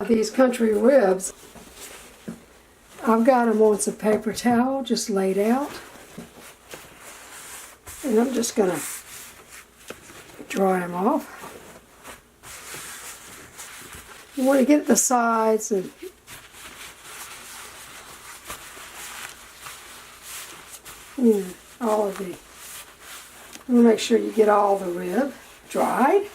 These country ribs, I've got them on some paper towel just laid out. And I'm just going to dry them off. You want to get the sides and all of the, you want to make sure you get all the rib dried.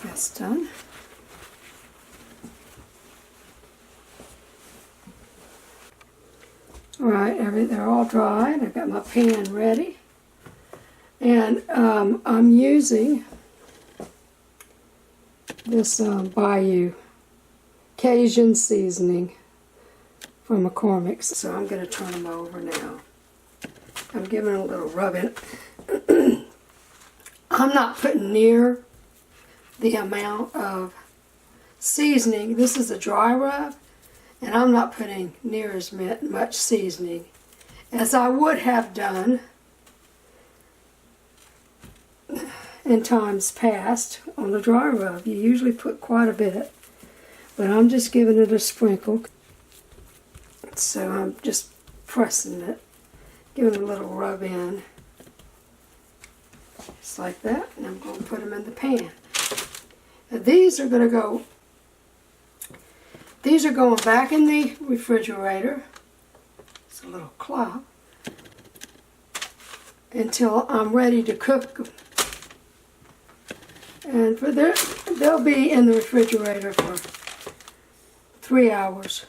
That's done. Alright, they're all dried. I've got my pan ready. And I'm using this Bayou Cajun seasoning from McCormick's. So I'm going to turn them over now. I'm giving it a little rubbing. I'm not putting near the amount of seasoning. This is a dry rub, and I'm not putting near as much seasoning as I would have done in times past on the dry rub. You usually put quite a bit, but I'm just giving it a sprinkle. So I'm just pressing it, giving it a little rub in, just like that, and I'm going to put them in the pan. Now these are going back in the refrigerator. It's a little cloth until I'm ready to cook them. And they'll be in the refrigerator for 3 hours.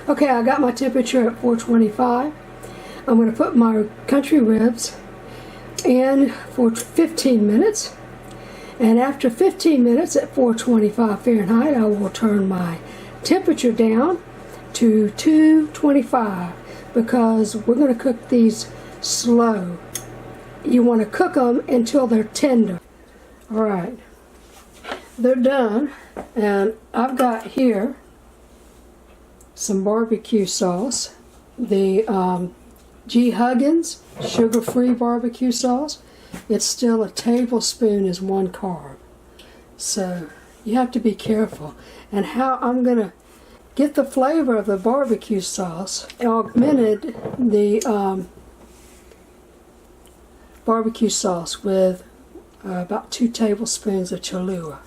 Okay, I got my temperature at 425. I'm going to put my country ribs in for 15 minutes. And after 15 minutes at 425 Fahrenheit, I will turn my temperature down to 225 because we're going to cook these slow. You want to cook them until they're tender. Alright, they're done, and I've got here some barbecue sauce, the G. Huggins sugar-free barbecue sauce. It's still a tablespoon is 1 carb. So you have to be careful. And how I'm going to get the flavor of the barbecue sauce, augmented the barbecue sauce with about 2 tablespoons of Cholula.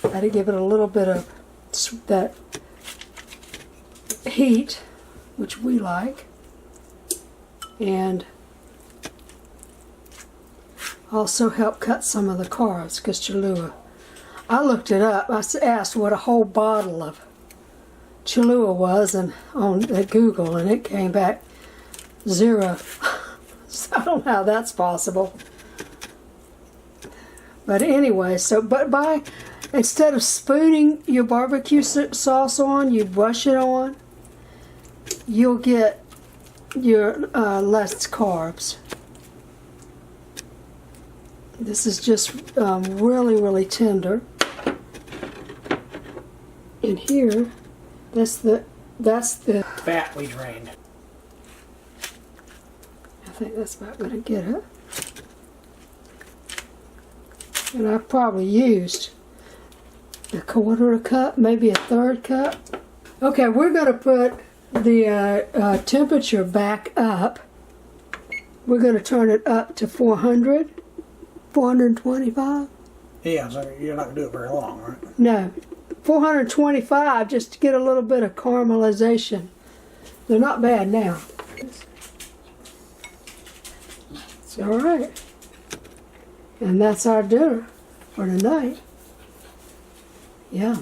That'll give it a little bit of that heat, which we like, and also help cut some of the carbs, because Cholula, I looked it up. I asked what a whole bottle of Cholula was on Google, and it came back 0. So I don't know how that's possible. But anyway, instead of spooning your barbecue sauce on, you brush it on, you'll get your less carbs. This is just really, really tender. And here, that's the fat we drained. I think that's about going to get it. And I've probably used a 1/4 cup, maybe a 1/3 cup. Okay, we're going to put the temperature back up. We're going to turn it up to 425. Yeah, so you're not going to do it very long, right? No, 425 just to get a little bit of caramelization. They're not bad now. It's all right. And that's our dinner for tonight. Yeah.